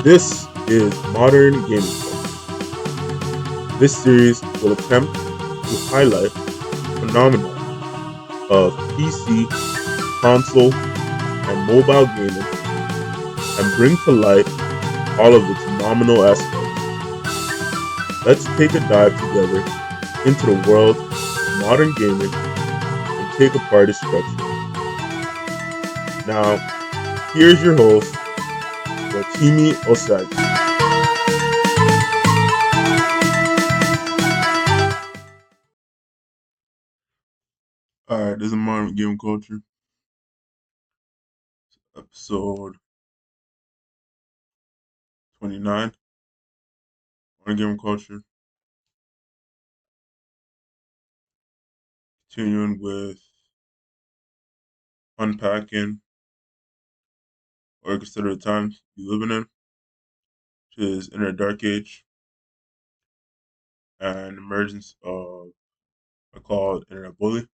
This is Modern Gaming Culture. This series will attempt to highlight the phenomenon of PC, console, and mobile gaming and bring to light all of its phenomenal aspects. Let's take a dive together into the world of modern gaming and take apart its structure. Now, here's your host, Rotimi Osagi. Alright, this is Modern Gaming Culture, episode 29. Modern Gaming Culture, continuing with unpacking or consider the times we living in, which is Internet Dark Age and emergence of I call it Internet Bully.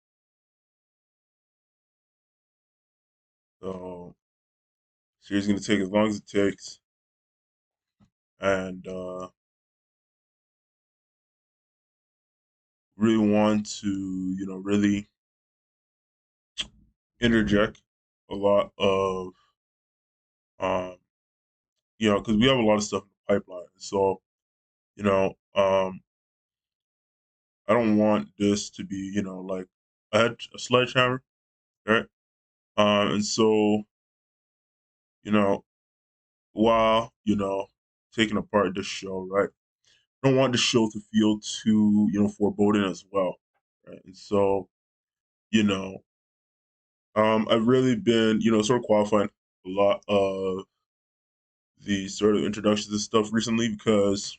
So series gonna take as long as it takes, and really want to really interject a lot of um because we have a lot of stuff in the pipeline. So you know I don't want this to be like I had a sledgehammer, right? And so you know while taking apart this show, right? I don't want the show to feel too foreboding as well, right? And so you know I've really been sort of qualifying a lot of the sort of introductions and stuff recently because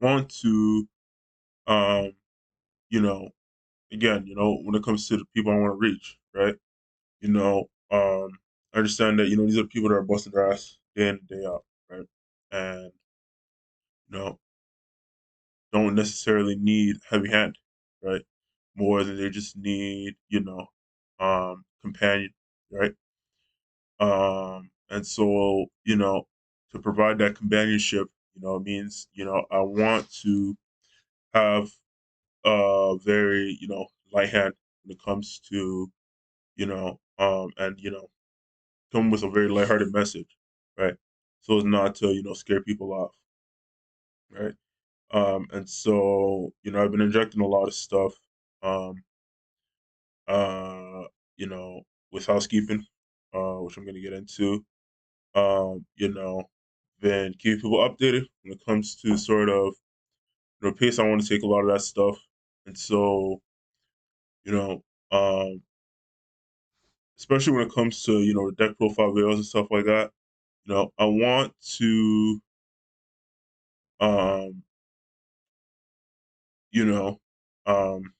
I want to um you know again when it comes to the people I want to reach, right? you know I understand that these are people that are busting their ass day in and day out, right? And you know don't necessarily need heavy hand, right? More than they just need, companion, right? And so, to provide that companionship, it means, I want to have a very, light hand when it comes to, and come with a very lighthearted message, right? So as not to, scare people off, right? And so, I've been injecting a lot of stuff, um, uh, you know, with housekeeping, which I'm going to get into. Then keep people updated when it comes to sort of pace. I want to take a lot of that stuff, and so you know, um, especially when it comes to the deck profile videos and stuff like that. I want to um, you know, um,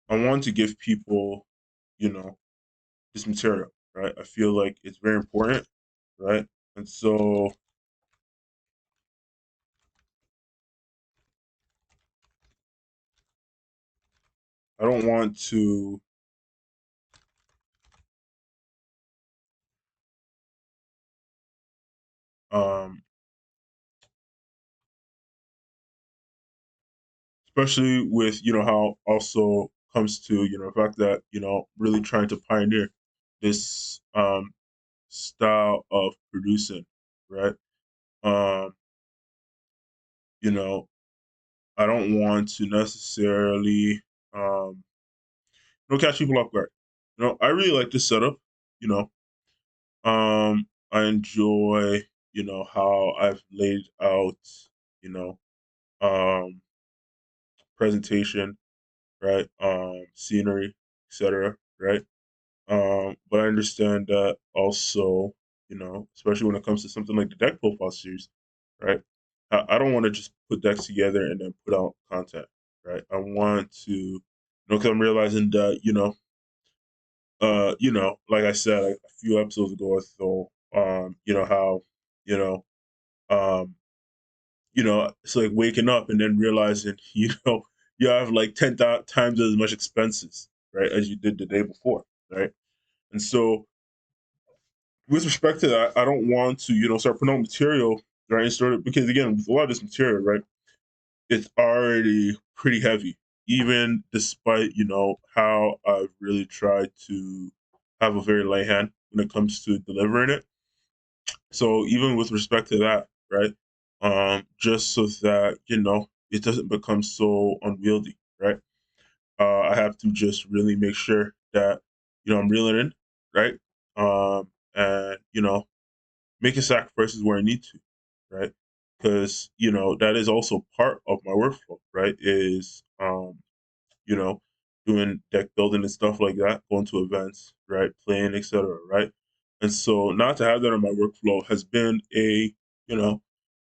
I want to give people you know this material, right? I feel like it's very important, right? And so I don't want to um especially with how also comes to the fact that really trying to pioneer this style of producing, right? um you know I don't want to necessarily um catch people off guard. I really like this setup. you know I enjoy how I've laid out you know um presentation, right? Scenery, etc., right? But I understand that also, especially when it comes to something like the deck profile series, right? I don't want to just put decks together and then put out content, right? I want to, because I'm realizing that, like I said like a few episodes ago, so, how, you know, um, it's like waking up and then realizing, you have like 10 times as much expenses, right, as you did the day before, right? And so with respect to that, I don't want to, start putting out material, right? And start because again, with a lot of this material, right, it's already pretty heavy, even despite, how I've really tried to have a very light hand when it comes to delivering it. So even with respect to that, right? Just so that, it doesn't become so unwieldy, right? I have to just really make sure that, I'm reeling in, right? And, making sacrifices where I need to, right? Because, that is also part of my workflow, right? Is, you know, doing deck building and stuff like that, going to events, right? Playing, etc. Right. And so not to have that in my workflow has been you know,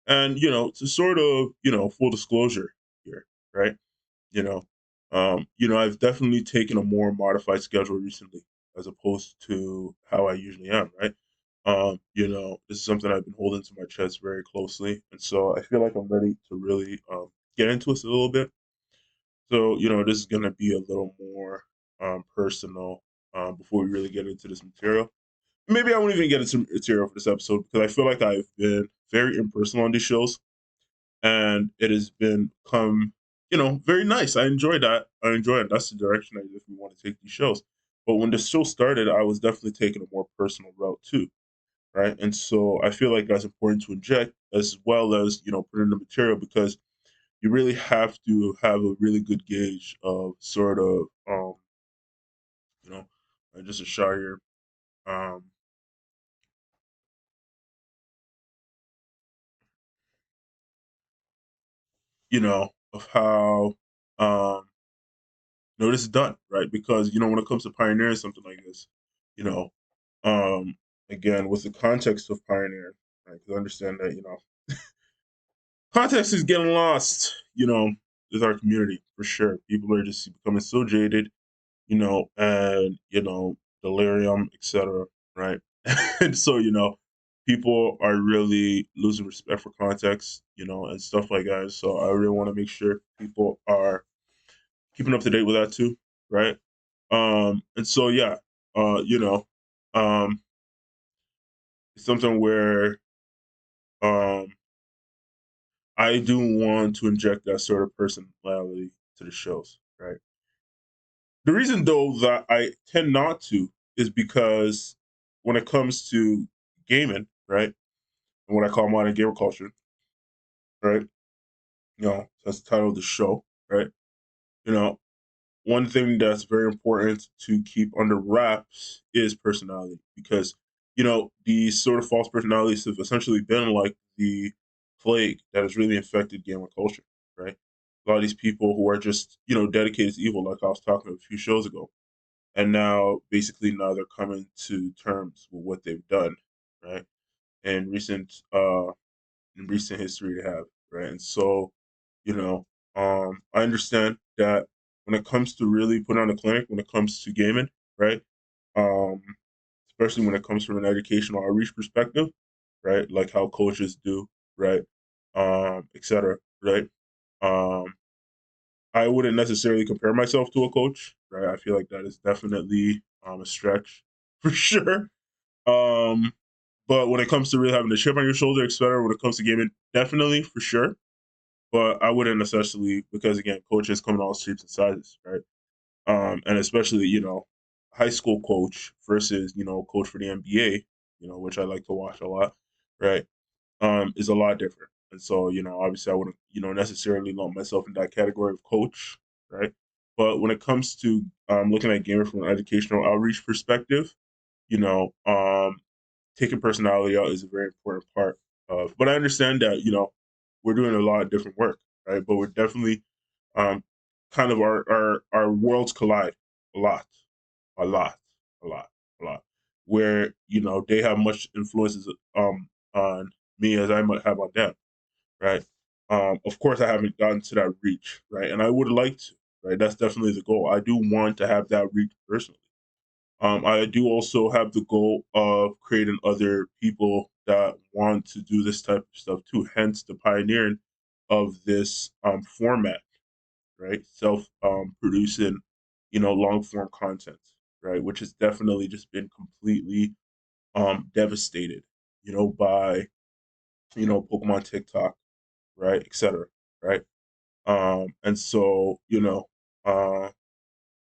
and to sort of, full disclosure here, right? You know, I've definitely taken a more modified schedule recently as opposed to how I usually am, right? This is something I've been holding to my chest very closely. And so I feel like I'm ready to really get into this a little bit. So, this is gonna be a little more personal before we really get into this material. Maybe I won't even get into material for this episode because I feel like I've been very impersonal on these shows and it has been come, very nice. I enjoy that. I enjoy it. That's the direction I definitely want to take these shows. But when the show started, I was definitely taking a more personal route too, right? And so I feel like that's important to inject as well as, put in the material because you really have to have a really good gauge of sort of, you know, just a shot here, um, of how, um, this is done, right? Because, when it comes to pioneering something like this, you know, um, again, with the context of pioneering, right? Because I understand that, context is getting lost, with our community for sure. People are just becoming so jaded, and delirium, etc. Right, and so people are really losing respect for context, and stuff like that. So I really want to make sure people are keeping up to date with that too, right? And so yeah, um, it's something where um I do want to inject that sort of personality to the shows, right? The reason though that I tend not to is because when it comes to gaming, right, and what I call modern gamer culture, right, that's the title of the show, right. You know, one thing that's very important to keep under wraps is personality because these sort of false personalities have essentially been like the plague that has really infected gamer culture, right? A lot of these people who are just dedicated to evil, like I was talking a few shows ago, and now they're coming to terms with what they've done, right? And in recent history they have, right? And so, I understand that when it comes to really putting on a clinic, when it comes to gaming, right? Um, Especially when it comes from an educational outreach perspective, right? Like how coaches do, right? Etc. Right? Um, I wouldn't necessarily compare myself to a coach, right? I feel like that is definitely a stretch for sure. Um, but when it comes to really having the chip on your shoulder, etc., when it comes to gaming, definitely for sure. But I wouldn't necessarily because again, coaches come in all shapes and sizes, right? And especially high school coach versus coach for the NBA, which I like to watch a lot, right? Is a lot different. And so, obviously I wouldn't, necessarily lump myself in that category of coach, right? But when it comes to looking at gamer from an educational outreach perspective, you know, um, taking personality out is a very important part of. But I understand that we're doing a lot of different work, right? But we're definitely um, kind of our worlds collide a lot, a lot, a lot, a lot. Where they have much influences on me as I might have on them, right? Of course, I haven't gotten to that reach, right? And I would like to, right? That's definitely the goal. I do want to have that reach personally. I do also have the goal of creating other people that want to do this type of stuff too. Hence the pioneering of this format, right? Self producing, long form content, right? Which has definitely just been completely devastated, by Pokemon TikTok, right, etc. Right, and so uh,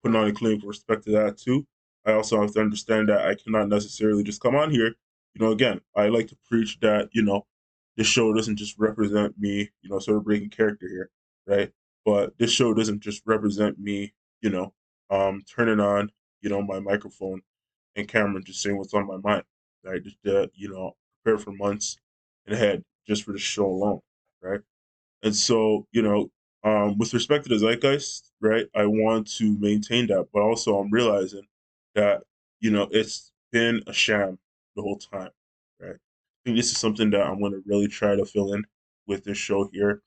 putting on a claim for respect to that too. I also have to understand that I cannot necessarily just come on here. Again, I like to preach that this show doesn't just represent me. Sort of breaking character here, right? But this show doesn't just represent me. Turning on my microphone and camera and just saying what's on my mind. Right, just prepare for months ahead just for the show alone. Right, and so, with respect to the zeitgeist, right, I want to maintain that, but also I'm realizing that, it's been a sham the whole time, right? I think this is something that I'm going to really try to fill in with this show here.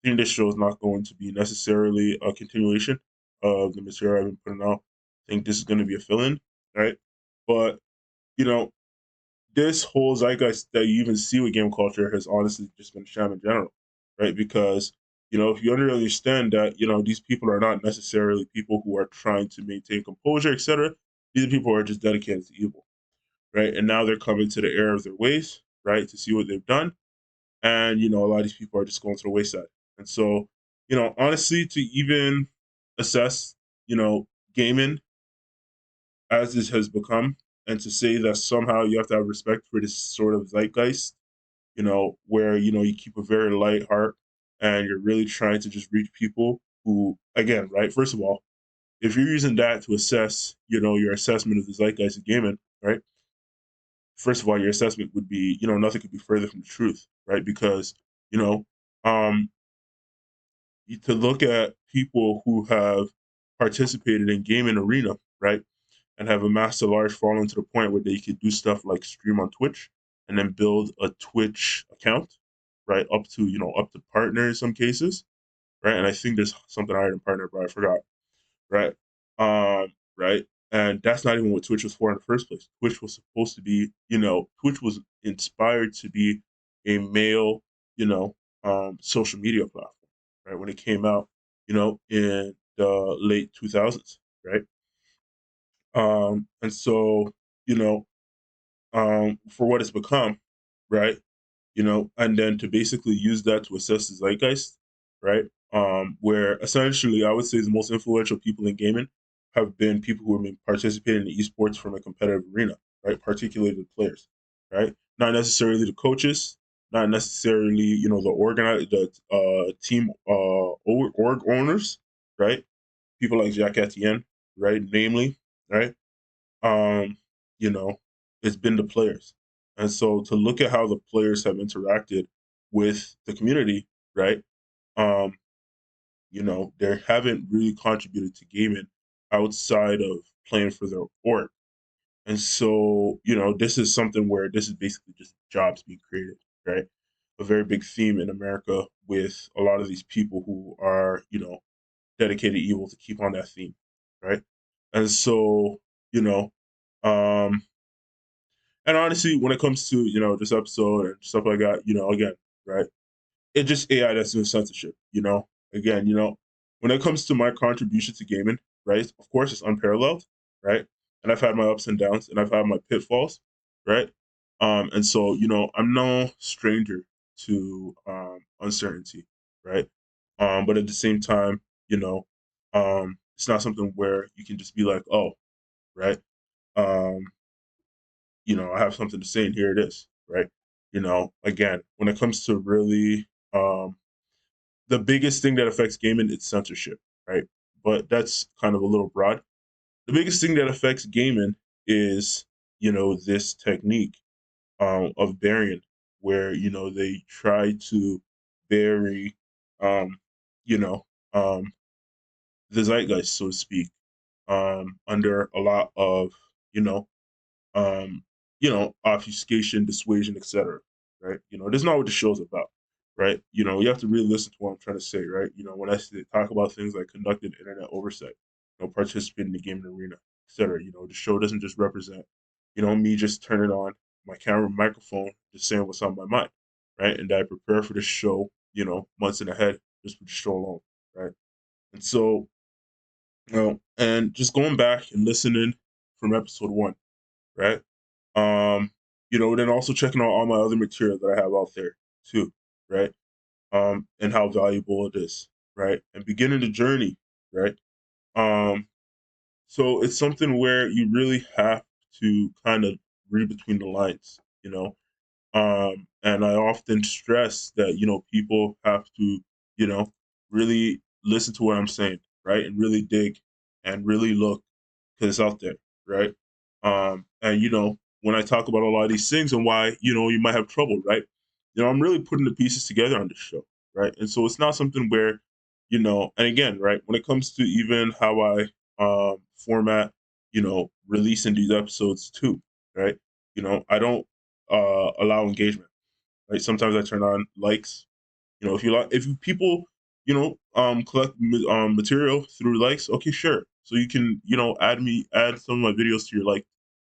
I think this show is not going to be necessarily a continuation of the material I've been putting out. I think this is going to be a fill in, right? But, you know, this whole zeitgeist that you even see with game culture has honestly just been a sham in general, right? Because if you understand that these people are not necessarily people who are trying to maintain composure, etc. These are people who are just dedicated to evil, right? And now they're coming to the error of their ways, right, to see what they've done, and a lot of these people are just going to the wayside. And so, honestly, to even assess, gaming as this has become, and to say that somehow you have to have respect for this sort of zeitgeist, where you keep a very light heart and you're really trying to just reach people who, again, right? First of all, if you're using that to assess, your assessment of the zeitgeist of gaming, right? First of all, your assessment would be, nothing could be further from the truth, right? Because, you know, um, to look at people who have participated in gaming arena, right? And have amassed a large following to the point where they could do stuff like stream on Twitch and then build a Twitch account, right? Up to partner in some cases, right? And I think there's something higher than partner, but I forgot, right? Right. And that's not even what Twitch was for in the first place. Twitch was supposed to be, Twitch was inspired to be a male, social media platform, right? When it came out, in the late 2000s, right? And so, you know, for what it's become, right? And then to basically use that to assess the zeitgeist, right? Where essentially I would say the most influential people in gaming have been people who have been participating in esports from a competitive arena, right? Particularly the players, right? Not necessarily the coaches, not necessarily, the team org owners, right? People like Jack Etienne, right? Namely, right? um, you know, it's been the players. And so to look at how the players have interacted with the community, right? Um, they haven't really contributed to gaming outside of playing for their org. And so, this is something where this is basically just jobs being created, right? A very big theme in America with a lot of these people who are, dedicated evil to keep on that theme, right? And so, you know, um, and honestly, when it comes to this episode and stuff like that, again, right? It's just AI that's doing censorship. Again, when it comes to my contribution to gaming, right? Of course, it's unparalleled, right? And I've had my ups and downs, and I've had my pitfalls, right? And so I'm no stranger to uncertainty, right? But at the same time, it's not something where you can just be like, oh, right? Um, I have something to say and here it is, right? Again, when it comes to really the biggest thing that affects gaming, it's censorship, right? But that's kind of a little broad. The biggest thing that affects gaming is, this technique of burying, where, they try to bury, um, you know, um, the zeitgeist, so to speak, under a lot of, you know, um, obfuscation, dissuasion, etc. Right? That's not what the show's about, right? You have to really listen to what I'm trying to say, right? When talk about things like conducted internet oversight, participate in the gaming arena, etc. The show doesn't just represent, me just turning on my camera, microphone, just saying what's on my mind, right? And I prepare for the show, months in ahead, just for the show alone, right? And so, and just going back and listening from episode one, right? Then also checking out all my other material that I have out there too, right? And how valuable it is, right? And beginning the journey, right? Um, so it's something where you really have to kind of read between the lines, and I often stress that, people have to, really listen to what I'm saying, right? And really dig and really look because it's out there, right? And when I talk about a lot of these things and why, you might have trouble, right? I'm really putting the pieces together on this show, right? And so it's not something where, and again, right, when it comes to even how I format, releasing these episodes too, right? I don't allow engagement. Right? Sometimes I turn on likes. If you like, if people, collect material through likes, okay, sure. So you can, add some of my videos to your like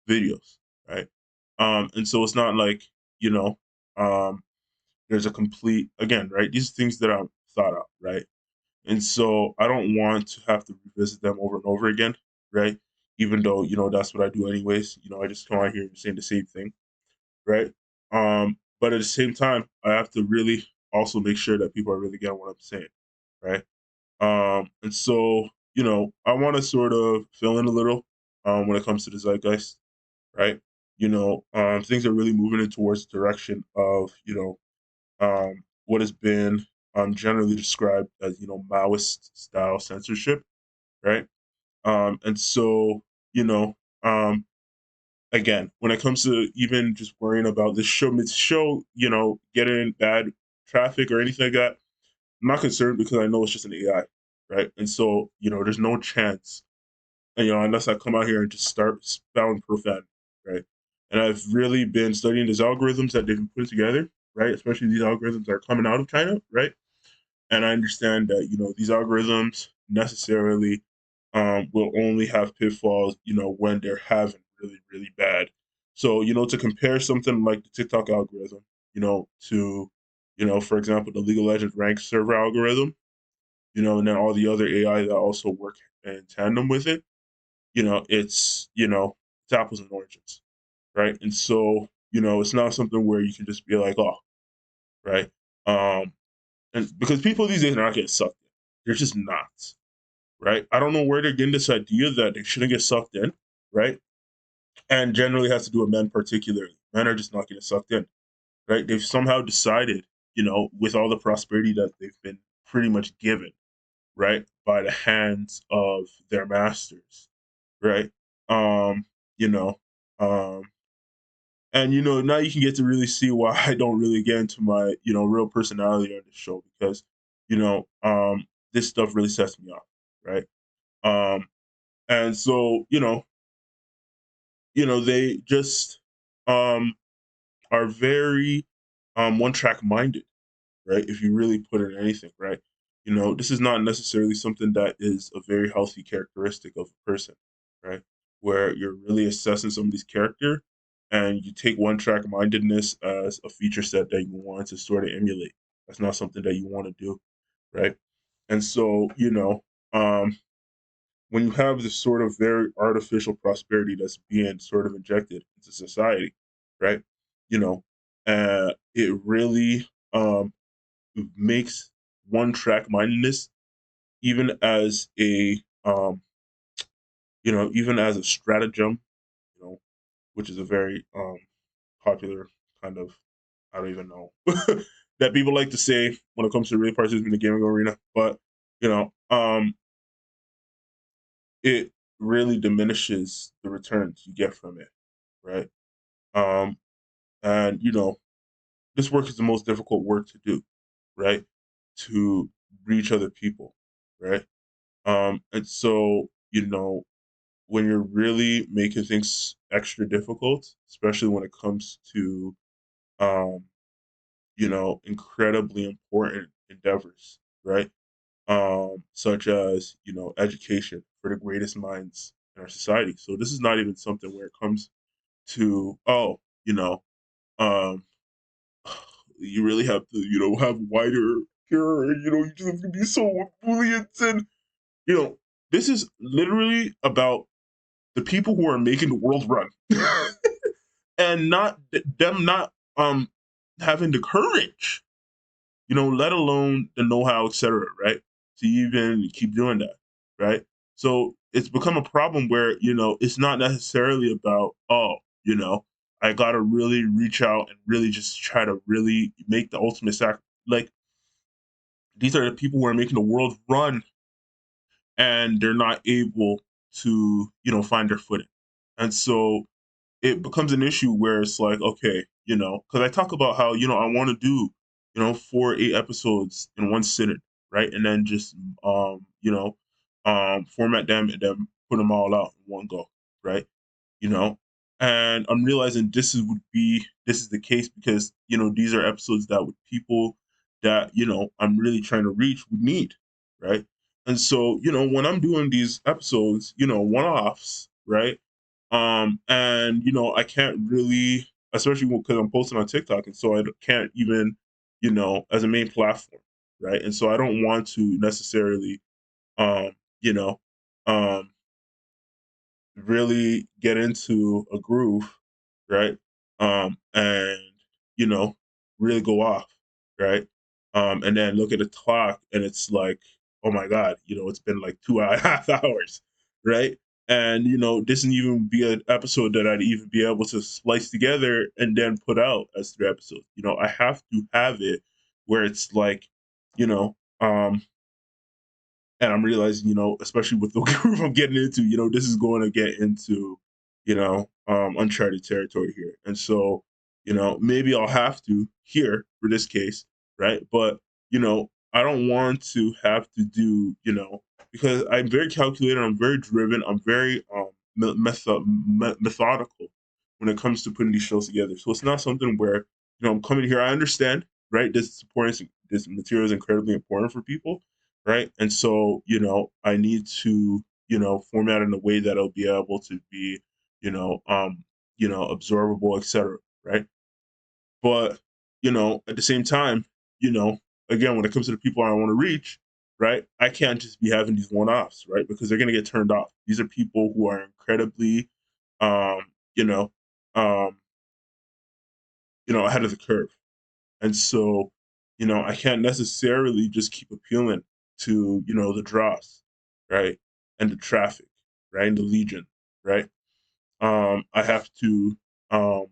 videos, right? And so it's not like, you know, um, there's a complete again, right? These are things that I've thought out, right? And so I don't want to have to revisit them over and over again, right? Even though, that's what I do anyways. I just come out here and saying the same thing, right? But at the same time, I have to really also make sure that people are really getting what I'm saying, right? And so, I want to sort of fill in a little when it comes to the zeitgeist, right? Things are really moving in towards the direction of, what has been generally described as, Maoist style censorship, right? And so, you know, um, again, when it comes to even just worrying about this show, getting bad traffic or anything like that, I'm not concerned because I know it's just an AI, right? And so, there's no chance, unless I come out here and just start spouting profanity, right? And I've really been studying these algorithms that they've been putting together, right? Especially these algorithms that are coming out of China, right? And I understand that these algorithms necessarily will only have pitfalls when they're having really really bad. So to compare something like the TikTok algorithm, to for example the League of Legends ranked server algorithm, and then all the other AI that also work in tandem with it, it's apples and oranges, right? And so it's not something where you can just be like, oh, right. Um, and because people these days are not getting sucked in. They're just not, right? I don't know where they're getting this idea that they shouldn't get sucked in, right? And generally has to do with men particularly. Men are just not getting sucked in, right? They've somehow decided, with all the prosperity that they've been pretty much given, right, by the hands of their masters, right? Um, you know, um, and now you can get to really see why I don't really get into my real personality on the show because this stuff really sets me off, right? um and so they just um are very one track minded, right? If you really put it in anything, right? This is not necessarily something that is a very healthy characteristic of a person, right? Where you're really assessing somebody's character and you take one track mindedness as a feature set that you want to sort of emulate. That's not something that you want to do, right? And so, um, when you have this sort of very artificial prosperity that's being sort of injected into society, right? You know, it really makes one track mindedness even as a even as a stratagem, you know, which is a very popular kind of I don't even know that people like to say when it comes to really participating in the gaming arena, but you know, um, it really diminishes the returns you get from it, right? Um, and this work is the most difficult work to do, right? To reach other people, right? And so, when you're really making things extra difficult, especially when it comes to, um, incredibly important endeavors, right? Such as, education for the greatest minds in our society. So this is not even something where it comes to, oh, um, you really have to, have wider care, and, you just have to be so brilliant and, you know, this is literally about the people who are making the world run. and not them not having the courage, let alone the know-how, etc., right? To even keep doing that, right? So it's become a problem where, it's not necessarily about, oh, I gotta really reach out and really just try to really make the ultimate like, these are the people who are making the world run, and they're not able to, find their footing. And so it becomes an issue where it's like, okay, because I talk about how, I want to do, 4 8 episodes in one sitting, right? And then just, format them and then put them all out in one go, right? you know and I'm realizing this is the case because these are episodes that would people that I'm really trying to reach would need, right? And so when I'm doing these episodes, one-offs, right? And I can't really, especially because I'm posting on TikTok, and so can't even, as a main platform, right? And so I don't want to necessarily um you know um really get into a groove, right? And you know, really go off, right? And then look at the clock, and it's like, oh my god, it's been like 2.5 hours, right? And this isn't even be an episode that I'd even be able to splice together and then put out as 3 episodes. I have to have it where it's like, you know, um, and I'm realizing, especially with the group I'm getting into, this is going to get into, uncharted territory here. And so, maybe I'll have to here for this case, right? But, I don't want to have to do, because I'm very calculated, I'm very driven, I'm very methodical when it comes to putting these shows together. So it's not something where, I'm coming here. I understand, right? This material is incredibly important for people, right? And so, I need to, format in a way that it'll be able to be, you know, um, absorbable, etc. Right. But, at the same time, again, when it comes to the people I want to reach, right, I can't just be having these one-offs, right? Because they're gonna get turned off. These are people who are incredibly um, you know, um, ahead of the curve. And so, I can't necessarily just keep appealing to, the dross, right? And the traffic, right? And the legion, right? I have to, um,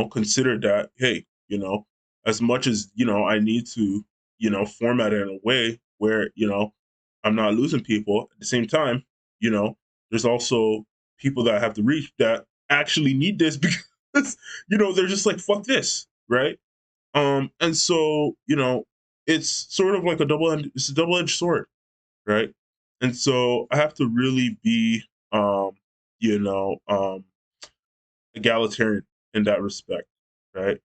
consider that, hey, as much as, I need to, format it in a way where, I'm not losing people at the same time, you know, there's also people that I have to reach that actually need this because, they're just like, fuck this, right? And so, it's sort of like it's a double-edged sword, right? And so I have to really be um, you know, egalitarian in that respect, right?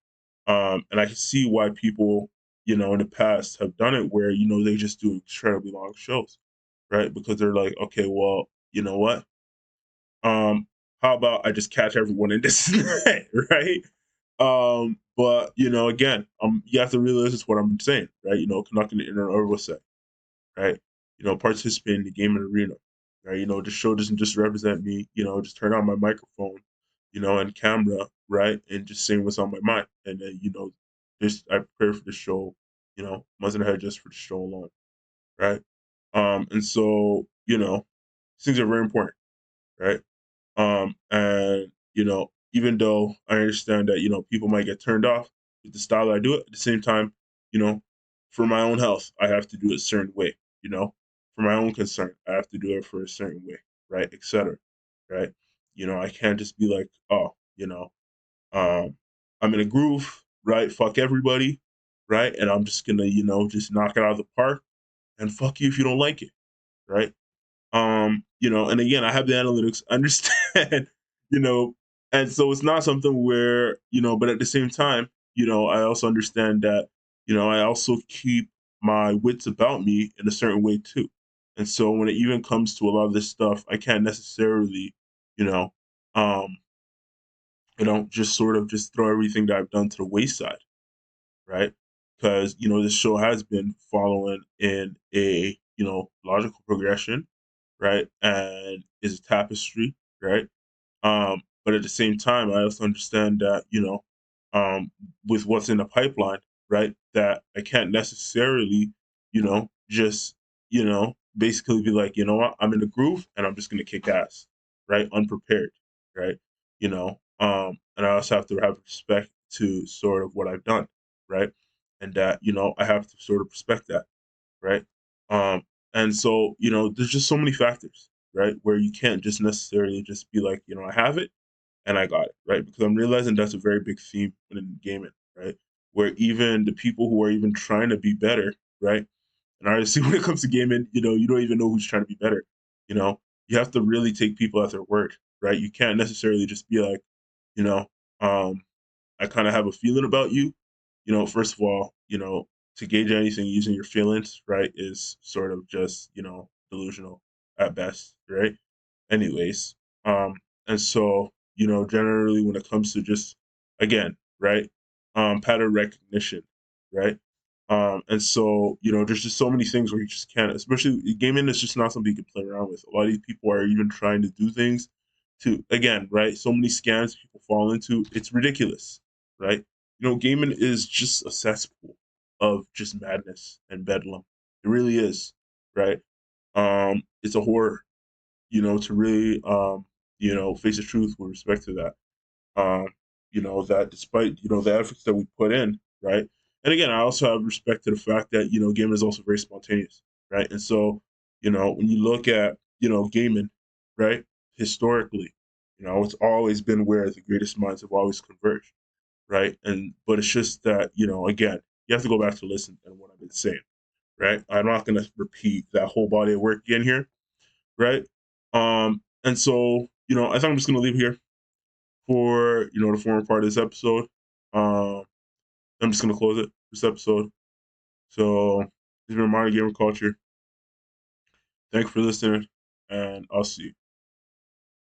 And I can see why people, in the past have done it where, they just do incredibly long shows, right? Because they're like, okay, well, you know what? Um, how about I just catch everyone in this net, right? But again, you have to realize it's what I'm saying, right? Conducting the internet oversight, right? Participate in the gaming arena, right? The show doesn't just represent me, just turn on my microphone, and camera, right? And just saying what's on my mind. And then, just I prepare for the show, months ahead just for the show alone, right? And so, things are very important, right? And even though I understand that people might get turned off with the style I do it, at the same time, you know, for my own health, I have to do it a certain way. For my own concern, I have to do it for a certain way, right, etc. Right? I can't just be like, oh, um, I'm in a groove, right? Fuck everybody, right? And I'm just gonna, just knock it out of the park, and fuck you if you don't like it, right? And again, I have the analytics, understand, you know, and so it's not something where, but at the same time, I also understand that, I also keep my wits about me in a certain way too. And so when it even comes to a lot of this stuff, I can't necessarily, you know, um, just sort of just throw everything that I've done to the wayside, right? Because, this show has been following in a, logical progression, right? And is a tapestry, right? But at the same time, I also understand that, with what's in the pipeline, right, that I can't necessarily, just, basically be like, you know what, I'm in the groove and I'm just gonna kick ass, right? Unprepared, right? And I also have to have respect to sort of what I've done, right? And that, I have to sort of respect that, right? Um, and so, there's just so many factors, right? Where you can't just necessarily just be like, I have it and I got it, right? Because I'm realizing that's a very big theme in gaming, right? Where even the people who are even trying to be better, right? And honestly, when it comes to gaming, you don't even know who's trying to be better. You know, you have to really take people at their word, right? You can't necessarily just be like, you know, um, I kind of have a feeling about you. First of all, to gauge anything using your feelings, right, is sort of just, delusional at best, right? Anyways, um, and so, generally when it comes to just, again, right, pattern recognition, right? And so, there's just so many things where you just can't, especially gaming is just not something you can play around with. A lot of these people are even trying to do things to, again, right? So many scams people fall into. It's ridiculous, right? Gaming is just a cesspool of just madness and bedlam. It really is, right? It's a horror, to really, face the truth with respect to that. Um, that despite, the efforts that we put in, right? And again, I also have respect to the fact that, gaming is also very spontaneous, right? And so, when you look at, gaming, right, historically, it's always been where the greatest minds have always converged, right? But it's just that, again, you have to go back to listen and what I've been saying, right? I'm not going to repeat that whole body of work again here, right? And so, I think I'm just gonna leave here for the former part of this episode. Um, I'm just gonna close it this episode. So, this has been Modern Gamer Culture. Thank you for listening, and I'll see you.